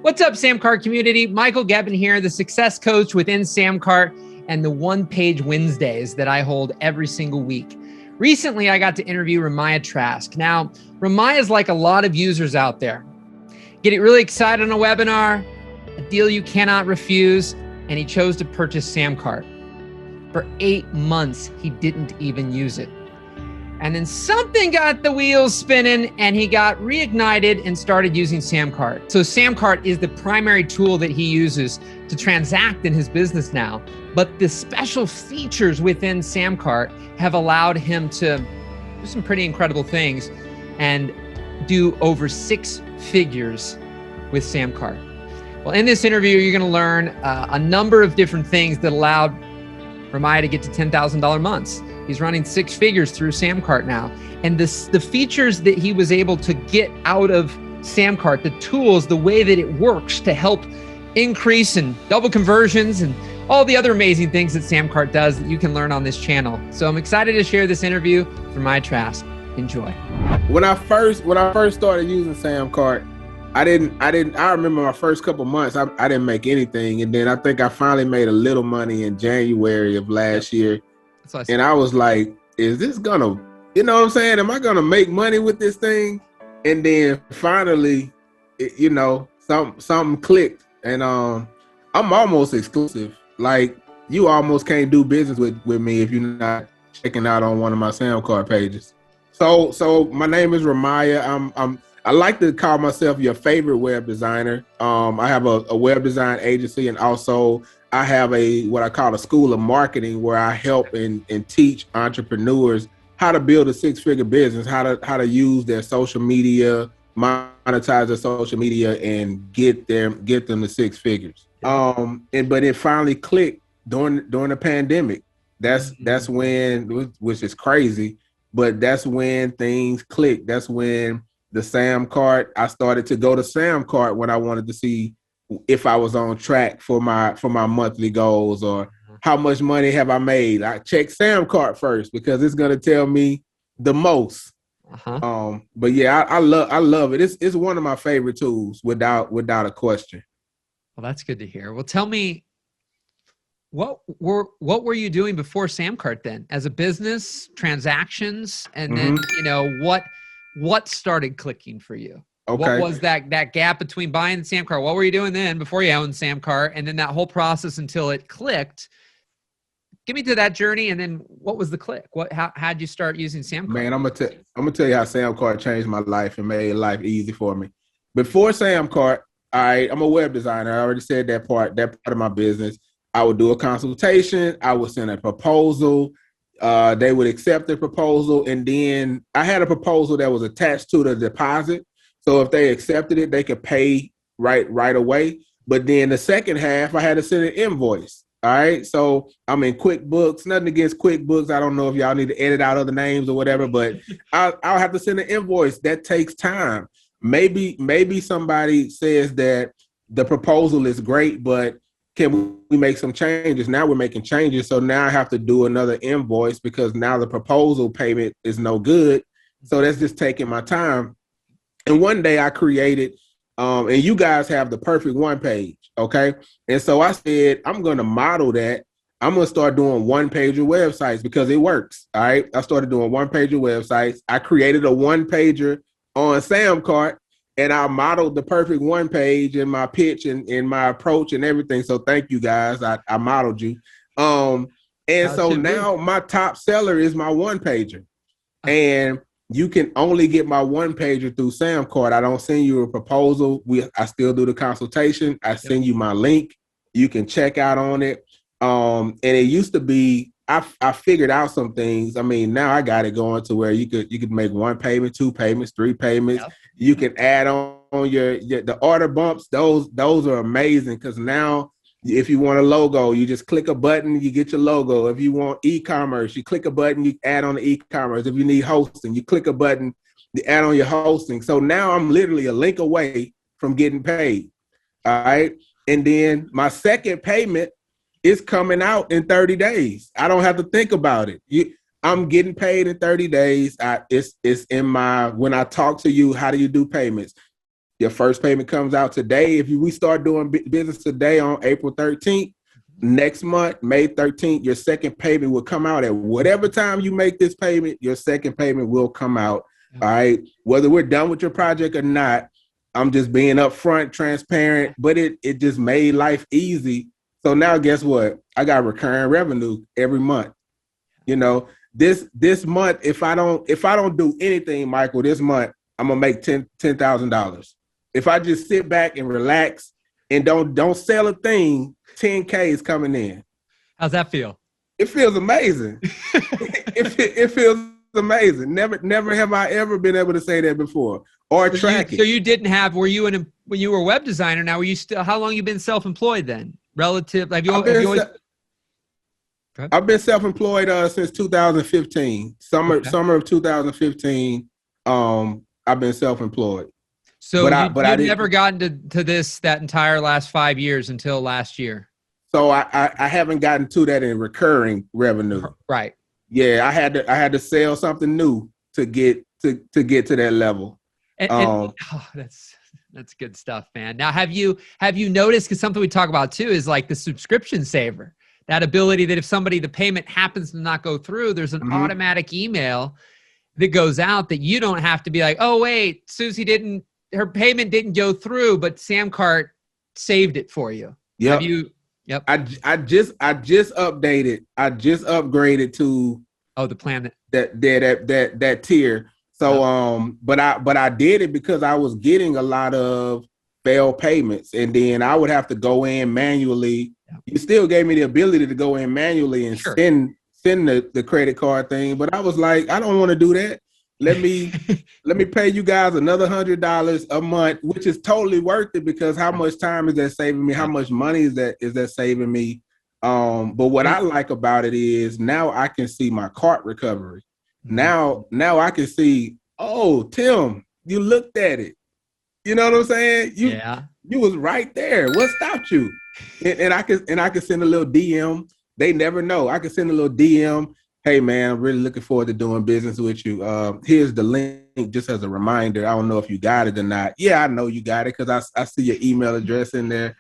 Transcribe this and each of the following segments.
What's up, SamCart community? Michael Gebben here, the success coach within SamCart and the one-page Wednesdays that I hold every single week. Recently, I got to interview Ramaya Trask. Now, Ramaya is like a lot of users out there. Getting really excited on a webinar, a deal you cannot refuse, and he chose to purchase SamCart. For 8 months, he didn't even use it. And then something got the wheels spinning and he got reignited and started using SamCart. So SamCart is the primary tool that he uses to transact in his business now. But the special features within SamCart have allowed him to do some pretty incredible things and do over 6 figures with SamCart. Well, in this interview, you're going to learn a number of different things that allowed Ramaya to get to $10,000 months. He's running 6 figures through SamCart now. And the features that he was able to get out of SamCart, the tools, the way that it works to help increase and double conversions and all the other amazing things that SamCart does that you can learn on this channel. So I'm excited to share this interview for Ramaya Trask. Enjoy. When I first started using SamCart, I remember my first couple months, I didn't make anything. And then I think I finally made a little money in January of last year. And I was like, is this gonna, you know what I'm saying? Am I gonna make money with this thing? And then finally, something clicked. And I'm almost exclusive. Like, you almost can't do business with me if you're not checking out on one of my SamCart pages. So my name is Ramaya. I like to call myself your favorite web designer. I have a web design agency, and also I have what I call a school of marketing, where I help and teach entrepreneurs how to build a 6-figure business, how to use their social media, monetize their social media, and get them to 6 figures. But it finally clicked during the pandemic. That's when, which is crazy, but that's when things clicked. That's when the SamCart, I started to go to SamCart when I wanted to see if I was on track for my monthly goals, or how much money have I made. I check SamCart first because it's gonna tell me the most. But yeah, I love it. It's one of my favorite tools without a question. Well, that's good to hear. Well, tell me, what were you doing before SamCart then, as a business, transactions, and then what started clicking for you? Okay. What was that gap between buying the SamCart? What were you doing then before you owned SamCart? And then that whole process until it clicked. Give me to that journey, and then what was the click? How'd you start using SamCart? Man, I'm gonna tell you how SamCart changed my life and made life easy for me. Before SamCart, I'm a web designer. I already said that part of my business. I would do a consultation. I would send a proposal. They would accept the proposal, and then I had a proposal that was attached to the deposit. So if they accepted it, they could pay right away. But then the second half, I had to send an invoice. All right. So I'm in QuickBooks. Nothing against QuickBooks. I don't know if y'all need to edit out other names or whatever, but I'll have to send an invoice. That takes time. Maybe somebody says that the proposal is great, but can we make some changes? Now we're making changes. So now I have to do another invoice because now the proposal payment is no good. So that's just taking my time. And one day I created, and you guys have the perfect one page, okay? And so I said, I'm going to model that. I'm going to start doing one-pager websites because it works, all right? I started doing one-pager websites. I created a one-pager on SamCart, and I modeled the perfect one page in my pitch and in my approach and everything. So thank you, guys. I modeled you. And so now my top seller is my one-pager. And you can only get my one-pager through SamCart. I don't send you a proposal. I still do the consultation. I send you my link. You can check out on it. And it used to be, I figured out some things. I mean, now I got it going to where you could make 1 payment, 2 payments, 3 payments. Yep. You can add on the order bumps. Those are amazing, because now if you want a logo, you just click a button, you get your logo. If you want e-commerce, you click a button, you add on the e-commerce. If you need hosting, you click a button, you add on your hosting. So now I'm literally a link away from getting paid. All right. And then my second payment is coming out in 30 days. I don't have to think about it. I'm getting paid in 30 days. It's in my, when I talk to you, how do you do payments? Your first payment comes out today. If we start doing business today on April 13th, next month, May 13th, your second payment will come out at whatever time you make this payment, your second payment will come out. All right. Whether we're done with your project or not, I'm just being upfront, transparent, but it just made life easy. So now guess what? I got recurring revenue every month. You know, this month, if I don't do anything, Michael, this month, I'm gonna make $10,000. If I just sit back and relax and don't sell a thing, 10K is coming in. How's that feel? It feels amazing. it feels amazing. Never have I ever been able to say that before or track it. So you didn't have, when you were a web designer, now were you still, how long you been self-employed then? Relative, I've been self-employed since 2015. Summer of 2015. I've been self-employed. So you've never gotten to this that entire last 5 years until last year. So I haven't gotten to that in recurring revenue. Right. Yeah, I had to sell something new to get to that level. That's good stuff, man. Now, have you noticed, because something we talk about too is like the subscription saver, that ability that if the payment happens to not go through, there's an automatic email that goes out that you don't have to be like, oh wait, Susie her payment didn't go through, but SamCart saved it for you. Yep. Yep. I just updated. I just upgraded to the plan that tier. So but I did it because I was getting a lot of failed payments, and then I would have to go in manually. Yeah. You still gave me the ability to go in manually and send the credit card thing, but I was like, I don't want to do that. Let me pay you guys another $100 a month, which is totally worth it, because how much time is that saving me? How much money is that saving me? But what I like about it is now I can see my cart recovery. Now I can see, oh, Tim, you looked at it. You know what I'm saying? You was right there. What stopped you? And I can send a little DM. They never know. I can send a little DM. Hey man, I'm really looking forward to doing business with you. Here's the link, just as a reminder. I don't know if you got it or not. Yeah, I know you got it because I see your email address in there.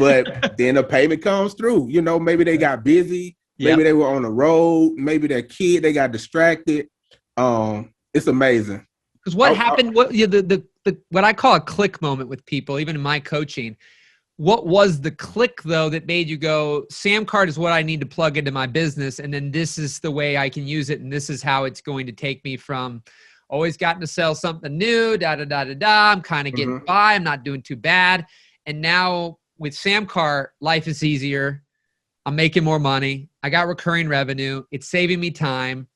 But then a payment comes through. You know, maybe they got busy. Maybe they were on the road. Maybe their kid, they got distracted. It's amazing. Because what happened? What I call a click moment with people, even in my coaching. What was the click, though, that made you go, SamCart is what I need to plug into my business, and then this is the way I can use it, and this is how it's going to take me from always gotten to sell something new, I'm kind of getting by, I'm not doing too bad. And now with SamCart, life is easier. I'm making more money. I got recurring revenue. It's saving me time.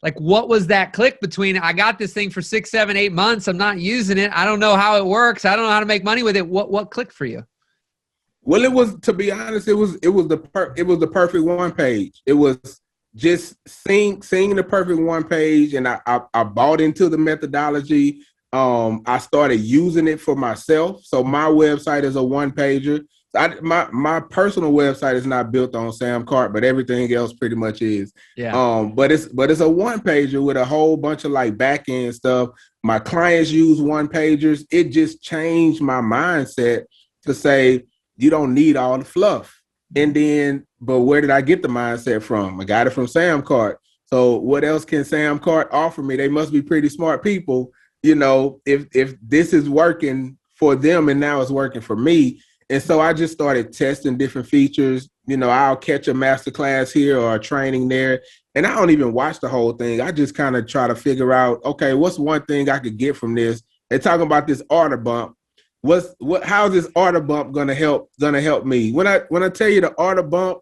Like, what was that click between, I got this thing for 6, 7, 8 months, I'm not using it, I don't know how it works, I don't know how to make money with it. What clicked for you? Well, it was, to be honest, it was the perfect one page. It was just seeing the perfect one page, and I bought into the methodology. I started using it for myself. So my website is a one pager. My personal website is not built on SamCart, but everything else pretty much is. Yeah. But it's a one pager with a whole bunch of like back end stuff. My clients use one pagers. It just changed my mindset to say, you don't need all the fluff. And then, but where did I get the mindset from? I got it from SamCart. So what else can SamCart offer me? They must be pretty smart people, you know, if this is working for them and now it's working for me. And so I just started testing different features. You know, I'll catch a masterclass here or a training there, and I don't even watch the whole thing. I just kind of try to figure out, okay, what's one thing I could get from this? They're talking about this order bump. How's this order bump gonna help me? When I tell you the order bump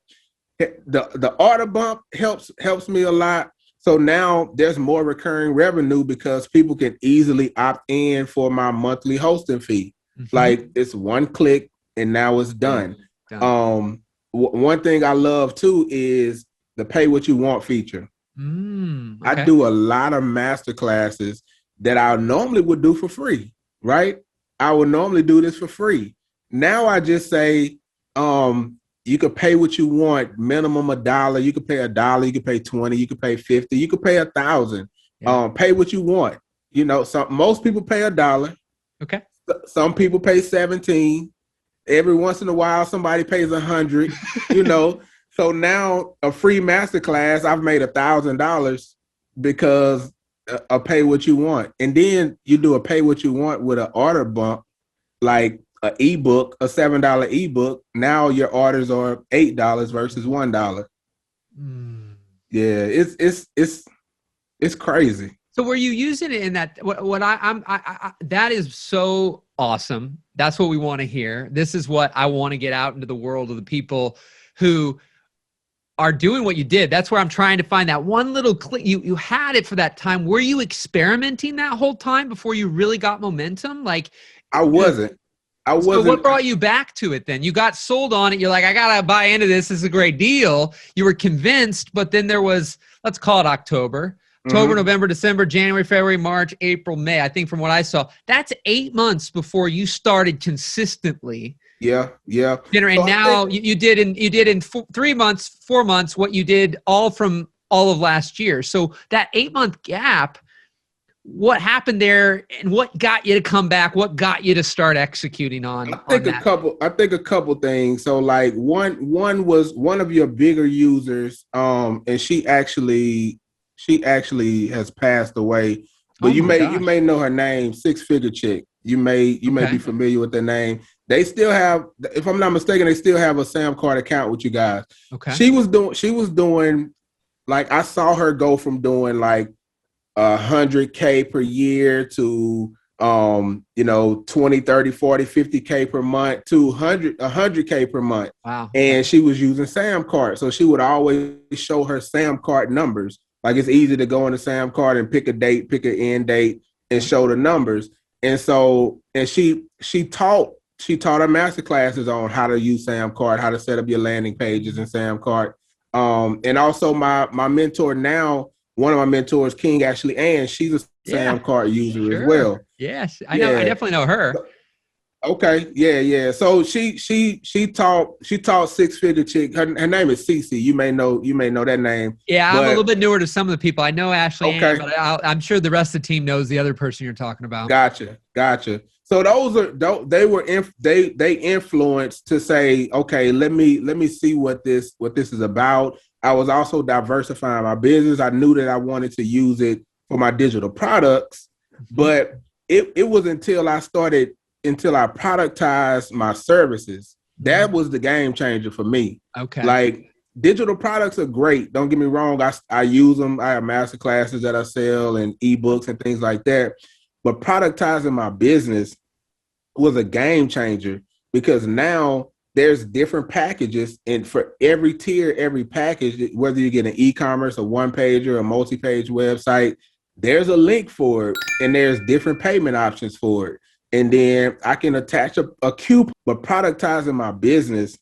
helps me a lot. So now there's more recurring revenue because people can easily opt in for my monthly hosting fee. Like, it's one click and now it's done. One thing I love too is the pay what you want feature. Okay. I do a lot of master classes that I normally would do for free, right? I would normally do this for free. Now I just say, you could pay what you want, minimum $1. You could pay $1. You could pay 20. You could pay 50. You could pay 1,000. Pay what you want. You know, most people pay $1. Okay. Some people pay 17. Every once in a while, somebody pays 100. You know, so now a free masterclass, I've made $1,000 because a pay what you want, and then you do a pay what you want with an order bump, like an ebook, a $7 ebook. Now your orders are $8 versus $1. Yeah, it's crazy. So were you using it in that? That is so awesome. That's what we want to hear. This is what I want to get out into the world of the people who are doing what you did. That's where I'm trying to find that one little click. You had it for that time. Were you experimenting that whole time before you really got momentum? Like I wasn't. So what brought you back to it then? You got sold on it. You're like, I got to buy into this. This is a great deal. You were convinced, but then there was, let's call it October, November, December, January, February, March, April, May. I think from what I saw, that's 8 months before you started consistently. Yeah. And now you did in 3 months, 4 months, what you did all from all of last year. So that 8-month gap, what happened there and what got you to come back? What got you to start executing on? I think a couple things. So like one was one of your bigger users, and she actually has passed away. But you may know her name, Six Figure Chick. You may be familiar with the name. They still have, if I'm not mistaken, they still have a SamCart account with you guys. Okay. She was doing like, I saw her go from doing like 100K per year to 20, 30, 40, 50K per month to 100K per month. Wow. And she was using SamCart. So she would always show her SamCart numbers. Like, it's easy to go into SamCart and pick a date, pick an end date, and show the numbers. And so, and she taught her master classes on how to use SamCart, how to set up your landing pages in SamCart. And also my mentor now, one of my mentors, King Ashley Ann, she's a SamCart user as well. Yes, I know. I definitely know her. Okay, yeah. So she taught Six Figure Chick. Her name is Cece. You may know that name. Yeah, I'm a little bit newer to some of the people. I know Ashley Ann, but I'm sure the rest of the team knows the other person you're talking about. Gotcha. So they influenced to say, okay, let me see what this is about. I was also diversifying my business. I knew that I wanted to use it for my digital products, but it was until I productized my services. That was the game changer for me. Okay. Like, digital products are great. Don't get me wrong. I use them. I have master classes that I sell and ebooks and things like that. But productizing my business was a game changer, because now there's different packages, and for every tier, every package, whether you get an e-commerce, a one-pager, a multi-page website, there's a link for it, and there's different payment options for it. And then I can attach a coupon. But productizing my business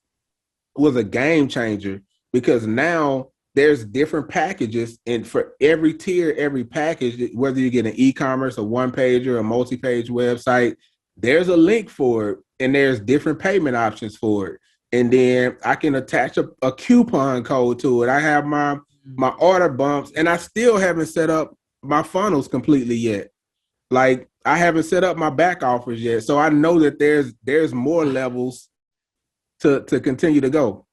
was a game changer, because now there's different packages, and for every tier, every package, whether you get an e-commerce, a one-pager, a multi-page website, there's a link for it, and there's different payment options for it. And then I can attach a coupon code to it. I have my order bumps, and I still haven't set up my funnels completely yet. Like, I haven't set up my back offers yet. So I know that there's more levels to continue to go.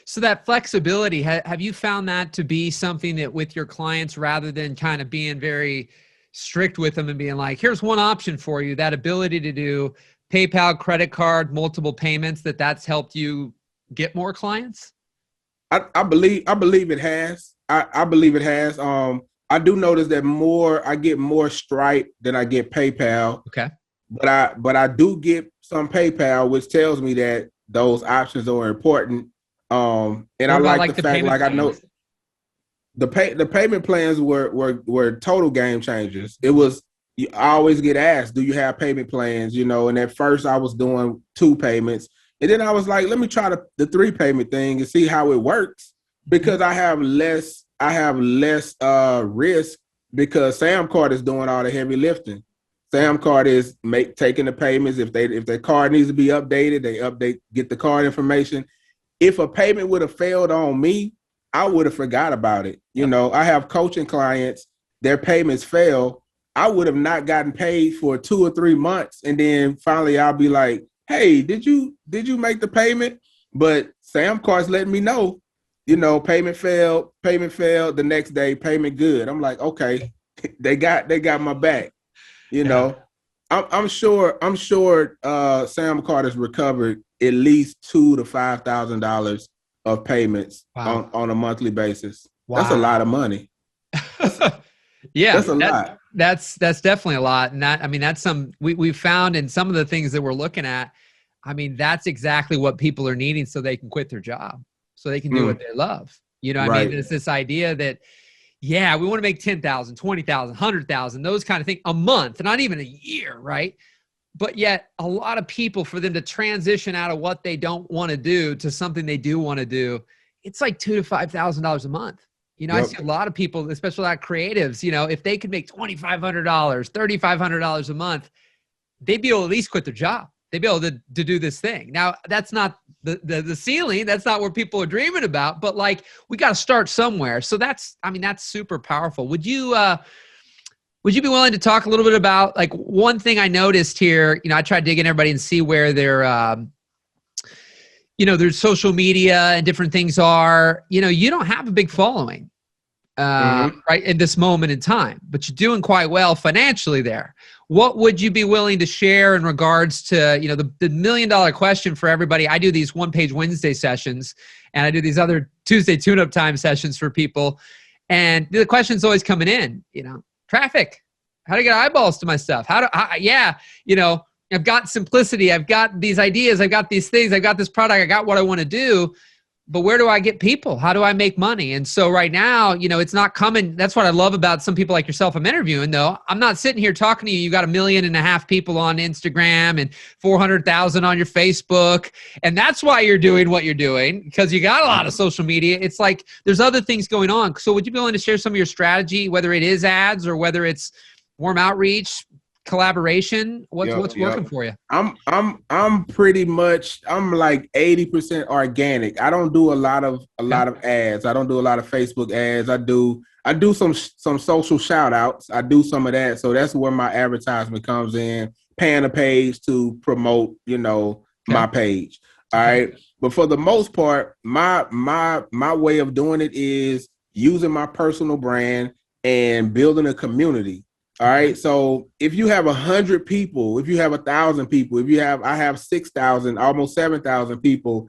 So that flexibility, have you found that to be something that with your clients, rather than kind of being very strict with them and being like, here's one option for you, that ability to do PayPal, credit card, multiple payments, that's helped you get more clients? I believe it has. I believe it has. I do notice that I get more Stripe than I get PayPal. Okay. But I do get some PayPal, which tells me that those options are important. And I like the fact, like, I know the payment plans were total game changers. It was, I always get asked, do you have payment plans? And at first I was doing 2 payments, and then I was like, let me try the 3 payment thing and see how it works, because I have less risk, because SamCart is doing all the heavy lifting. SamCart is taking the payments. If their card needs to be updated, they get the card information. If a payment would have failed on me, I would have forgot about it. I have coaching clients, their payments fail, I would have not gotten paid for 2 or 3 months. And then finally I'll be like, hey, did you make the payment? But SamCart's letting me know, payment failed the next day, payment good. I'm like, okay, they got my back. Yeah. I'm sure SamCart has recovered at least $2,000 to $5,000 of payments on a monthly basis. Wow. That's a lot of money. Yeah, that's a lot. That's definitely a lot. And that's we've found in some of the things that we're looking at. I mean, that's exactly what people are needing so they can quit their job, so they can do what they love. I mean, it's this idea that, yeah, we want to make 10,000, 20,000, 100,000, those kind of things a month, not even a year, right? But yet a lot of people, for them to transition out of what they don't want to do to something they do want to do, it's like $2,000 to $5,000 a month. Yep. I see a lot of people, especially a lot of creatives, if they could make $2,500, $3,500 a month, they'd be able to at least quit their job. They'd be able to do this thing. Now, that's not the ceiling. That's not what people are dreaming about, but like, we got to start somewhere. So that's super powerful. Would you be willing to talk a little bit about, like, one thing I noticed here? I tried digging everybody and see where their social media and different things are. You don't have a big following, right, at this moment in time, but you're doing quite well financially there. What would you be willing to share in regards to, the $1 million question for everybody? I do these one-page Wednesday sessions, and I do these other Tuesday tune-up time sessions for people. And the question's always coming in, traffic, how do I get eyeballs to my stuff? I've got simplicity. I've got these ideas. I've got these things. I've got this product. I got what I want to do. But where do I get people? How do I make money? And so right now, it's not coming. That's what I love about some people like yourself I'm interviewing, though. I'm not sitting here talking to you. You got 1.5 million people on Instagram and 400,000 on your Facebook. And that's why you're doing what you're doing, because you got a lot of social media. It's like there's other things going on. So would you be willing to share some of your strategy, whether it is ads or whether it's warm outreach, collaboration? What's working for you? I'm pretty much, I'm like 80% organic. I don't do a lot of ads. I don't do a lot of Facebook ads. I do some social shout outs. I do some of that. So that's where my advertisement comes in, paying a page to promote, my page. All right. But for the most part, my way of doing it is using my personal brand and building a community. All right. So if you have 100 people, if you have 1,000 people, I have 6,000, almost 7,000 people,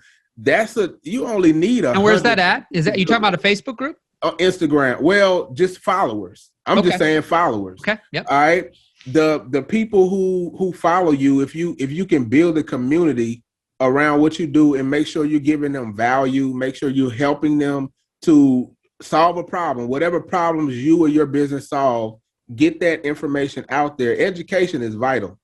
you only need a. And where's that at? Is that, you talking about a Facebook group? Instagram. Well, just followers. I'm just saying followers. Okay. Yep. All right. The people who follow you, if you can build a community around what you do and make sure you're giving them value, make sure you're helping them to solve a problem, whatever problems you or your business solve. Get that information out there. Education is vital.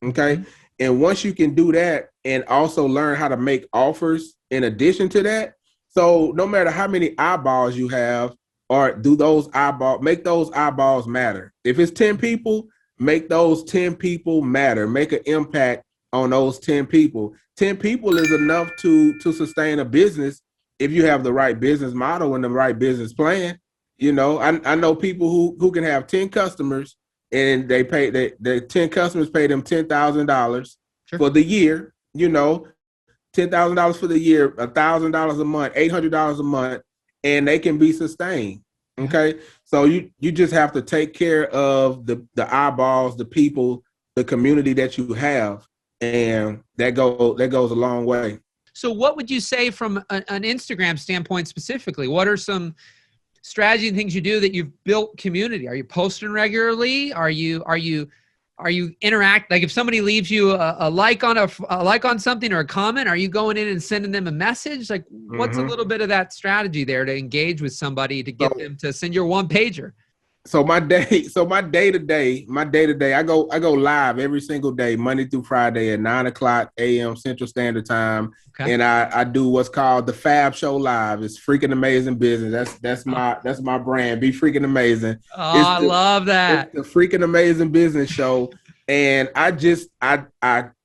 Okay. And once you can do that and also learn how to make offers in addition to that. So no matter how many eyeballs you have, or make those eyeballs matter. If it's 10 people, make those 10 people matter. Make an impact on those 10 people. 10 people is enough to sustain a business if you have the right business model and the right business plan. I know people who can have 10 customers and the 10 customers pay them $10,000 for the year, $10,000 for the year, $1,000 a month, $800 a month, and they can be sustained. Okay. So you just have to take care of the eyeballs, the people, the community that you have. And that goes a long way. So what would you say from an Instagram standpoint specifically? What are some strategy and things you do that you've built community? Are you posting regularly? Are you interact? Like if somebody leaves you a like on something or a comment, are you going in and sending them a message? Like what's a little bit of that strategy there to engage with somebody to get them to send your one pager? So my day to day, I go live every single day, Monday through Friday at 9:00 a.m. Central Standard Time. Okay. And I do what's called the Fab Show Live. It's freaking amazing business. That's my brand. Be freaking amazing. Oh, I love that. It's the freaking amazing business show. And I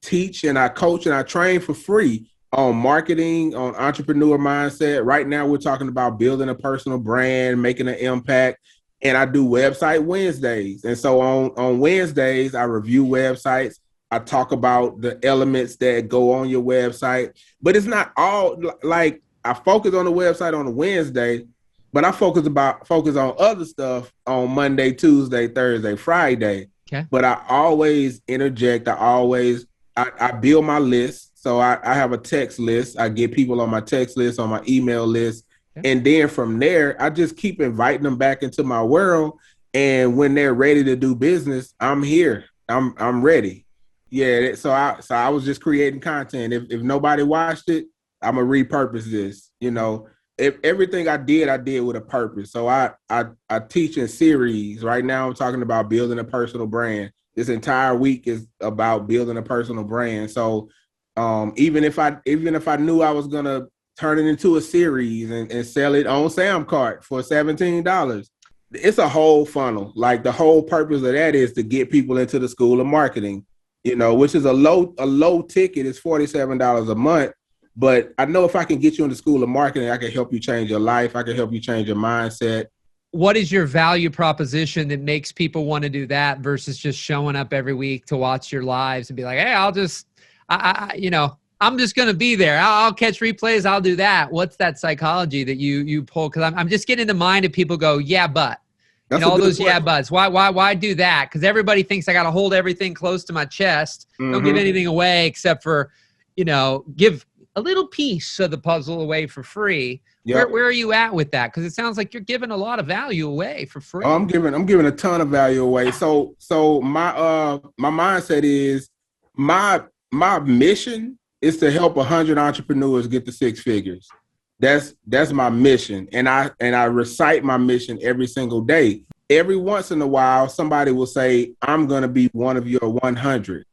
teach and I coach and I train for free on marketing, on entrepreneur mindset. Right now, we're talking about building a personal brand, making an impact. and I do website Wednesdays. And so on Wednesdays, I review websites. I talk about the elements that go on your website, but it's not all like I focus on the website on a Wednesday, but I focus on other stuff on Monday, Tuesday, Thursday, Friday. Okay. But I always interject. I build my list. So I have a text list. I get people on my text list, on my email list. Okay. And then from there, I just keep inviting them back into my world. And when they're ready to do business, I'm here. I'm ready. Yeah. So I was just creating content. If nobody watched it, I'm gonna repurpose this. You know, if everything I did with a purpose. So I teach in series. Right now I'm talking about building a personal brand. This entire week is about building a personal brand. So even if I knew I was gonna turn it into a series and sell it on SamCart for $17, it's a whole funnel. Like the whole purpose of that is to get people into the school of marketing, you know, which is a low ticket. It's $47 a month. But I know if I can get you in the school of marketing, I can help you change your life. I can help you change your mindset. What is your value proposition that makes people want to do that versus just showing up every week to watch your lives and be like, hey, I'm just going to be there. I'll catch replays. I'll do that. What's that psychology that you pull? Because I'm just getting in the mind of people go, yeah, but. That's all those question. Yeah, buts. Why do that? Because everybody thinks I got to hold everything close to my chest. Mm-hmm. Don't give anything away except for, give a little piece of the puzzle away for free. Yep. Where are you at with that? Because it sounds like you're giving a lot of value away for free. I'm giving a ton of value away. So my mindset is my mission is to help 100 entrepreneurs get to six figures. That's my mission. And I recite my mission every single day. Every once in a while, somebody will say, I'm going to be one of your 100.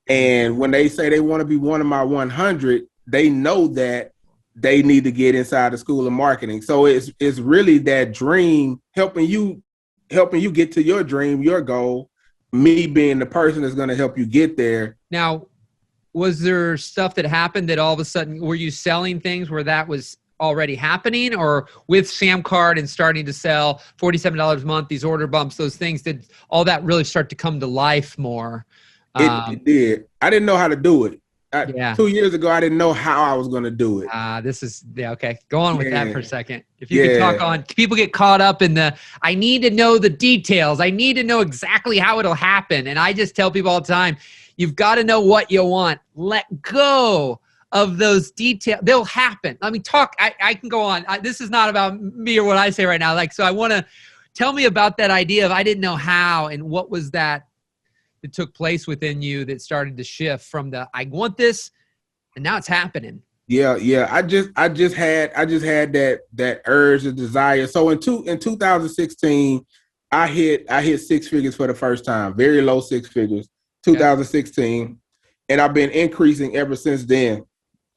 And when they say they want to be one of my 100, they know that they need to get inside the school of marketing. So it's really that dream, helping you get to your dream, your goal, me being the person that's going to help you get there. Now, was there stuff that happened that all of a sudden, were you selling things where that was already happening, or with SamCart and starting to sell $47 a month, these order bumps, those things, did all that really start to come to life more? It did. I didn't know how to do it. 2 years ago, I didn't know how I was going to do it. Okay. Go on with that for a second. If you could talk on, people get caught up in I need to know the details. I need to know exactly how it'll happen. And I just tell people all the time, you've got to know what you want. Let go of those details. They'll happen. I mean, I can go on. This is not about me or what I say right now. So I want to tell me about that idea of I didn't know how, and what was that took place within you that started to shift from I want this, and now it's happening. Yeah. I just had that urge, the desire. So in 2016, I hit six figures for the first time, very low six figures, 2016. And I've been increasing ever since then.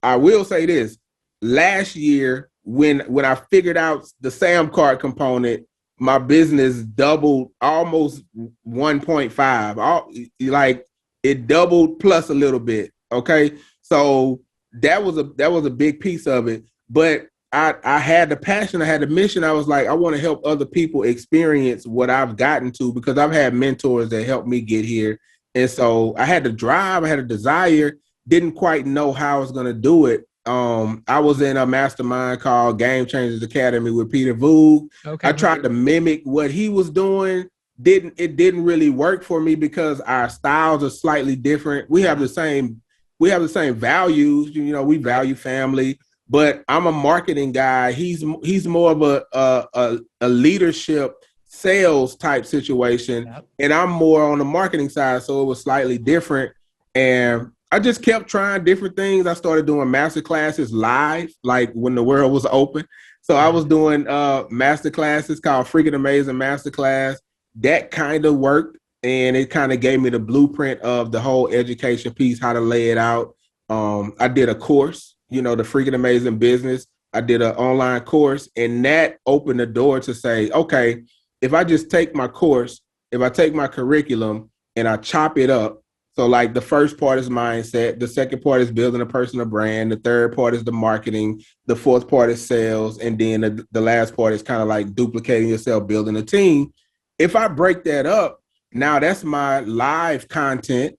I will say this, last year, when I figured out the SamCart component, my business doubled, almost 1.5. Like it doubled plus a little bit. Okay. So that was a big piece of it. But I had the passion, I had the mission. I was like, I want to help other people experience what I've gotten to, because I've had mentors that helped me get here. And so I had the drive, I had a desire, didn't quite know how I was going to do it. I was in a mastermind called Game Changers Academy with Peter Voog. Okay. I tried to mimic what he was doing. It didn't really work for me because our styles are slightly different. We have the same values. We value family, but I'm a marketing guy. He's more of a leadership sales type situation. Yep. And I'm more on the marketing side. So it was slightly different. And I just kept trying different things. I started doing master classes live, like when the world was open. So I was doing master classes called Freaking Amazing Masterclass. That kind of worked. And it kind of gave me the blueprint of the whole education piece, how to lay it out. I did a course, the Freaking Amazing Business. I did an online course, and that opened the door to say, okay, if I just take my course, if I take my curriculum and I chop it up, So like the first part is mindset. The second part is building a personal brand. The third part is the marketing. The fourth part is sales. And then the last part is kind of like duplicating yourself, building a team. If I break that up, now that's my live content.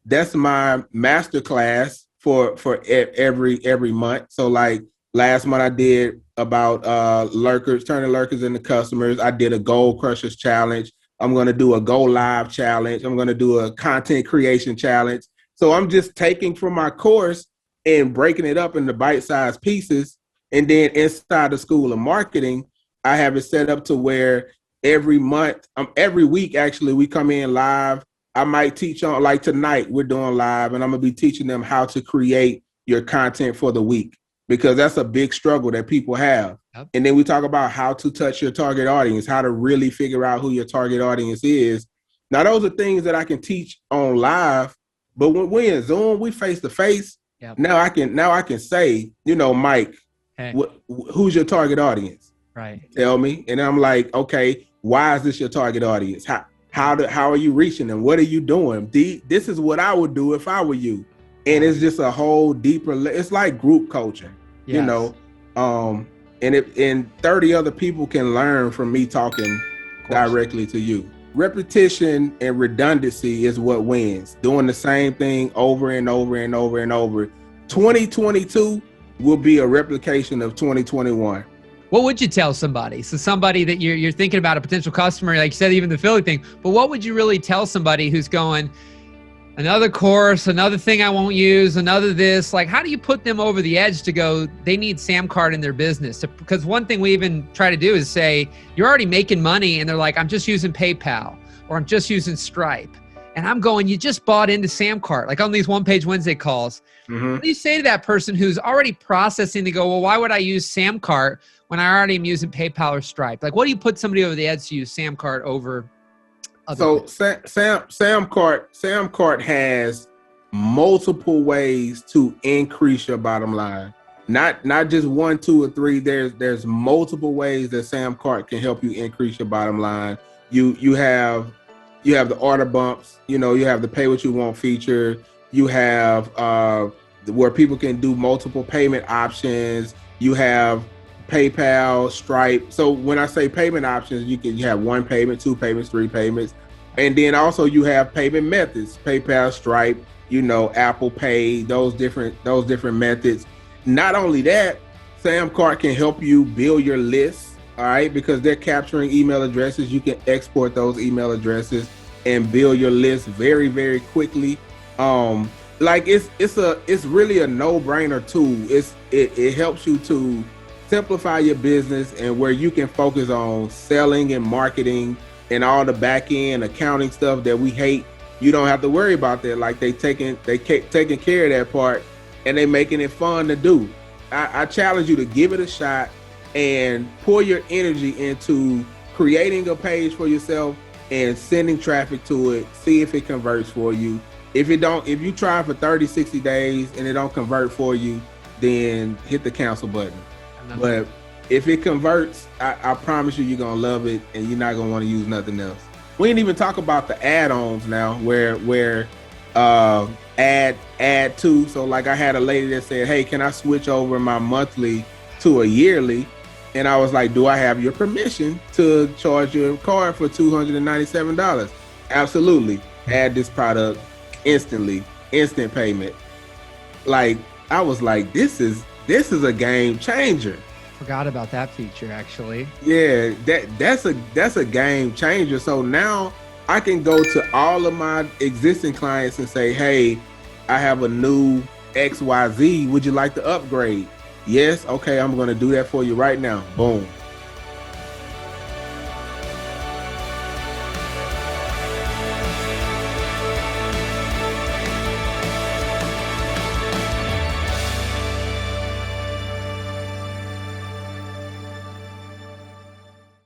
That's my masterclass for every month. So like last month I did about lurkers, turning lurkers into customers. I did a goal crushers challenge. I'm going to do a go live challenge. I'm going to do a content creation challenge. So I'm just taking from my course and breaking it up into bite-sized pieces. And then inside the School of Marketing, I have it set up to where every month, every week, actually, we come in live. I might teach on, like tonight, we're doing live, and I'm going to be teaching them how to create your content for the week, because that's a big struggle that people have. Yep. And then we talk about how to touch your target audience, how to really figure out who your target audience is. Now, those are things that I can teach on live, but when we're in Zoom, we face to face. Now I can say, Mike, hey, who's your target audience? Right. Tell me. And I'm like, okay, why is this your target audience? How are you reaching them? What are you doing? This is what I would do if I were you. And it's just a whole deeper, it's like group coaching, yes. And 30 other people can learn from me talking directly to you. Repetition and redundancy is what wins. Doing the same thing over and over and over and over. 2022 will be a replication of 2021. What would you tell somebody? So somebody that you're thinking about, a potential customer, like you said, even the Philly thing, but what would you really tell somebody who's going, another course, another thing I won't use, another this? Like, how do you put them over the edge to go, they need SamCart in their business? Because one thing we even try to do is say, you're already making money, and they're like, I'm just using PayPal, or I'm just using Stripe. And I'm going, you just bought into SamCart, like on these One-Page Wednesday calls. Mm-hmm. What do you say to that person who's already processing to go, well, why would I use SamCart when I already am using PayPal or Stripe? Like, what do you put somebody over the edge to use SamCart over? So SamCart has multiple ways to increase your bottom line. Not just 1, 2, or 3. There's multiple ways that SamCart can help you increase your bottom line. You have the order bumps. You have the pay what you want feature. You have where people can do multiple payment options. You have PayPal, Stripe. So when I say payment options, you have 1 payment, 2 payments, 3 payments. And then also you have payment methods, PayPal, Stripe, Apple Pay, those different methods. Not only that, SamCart can help you build your lists, all right, because they're capturing email addresses. You can export those email addresses and build your list very, very quickly. It's really a no-brainer tool. It helps you to simplify your business, and where you can focus on selling and marketing and all the back end accounting stuff that we hate. You don't have to worry about that. Like they taking care of that part, and they making it fun to do. I challenge you to give it a shot and pour your energy into creating a page for yourself and sending traffic to it. See if it converts for you. If you try for 30, 60 days and it don't convert for you, then hit the cancel button. But if it converts, I promise you're going to love it, and you're not going to want to use nothing else. We didn't even talk about the add-ons now where add to. So like I had a lady that said, hey, can I switch over my monthly to a yearly? And I was like, do I have your permission to charge your card for $297? Absolutely. Add this product instantly, instant payment. Like, I was like, this is a game changer. Forgot about that feature, actually. Yeah, that's a game changer. So now I can go to all of my existing clients and say, hey, I have a new XYZ. Would you like to upgrade? Yes. Okay, I'm going to do that for you right now. Boom.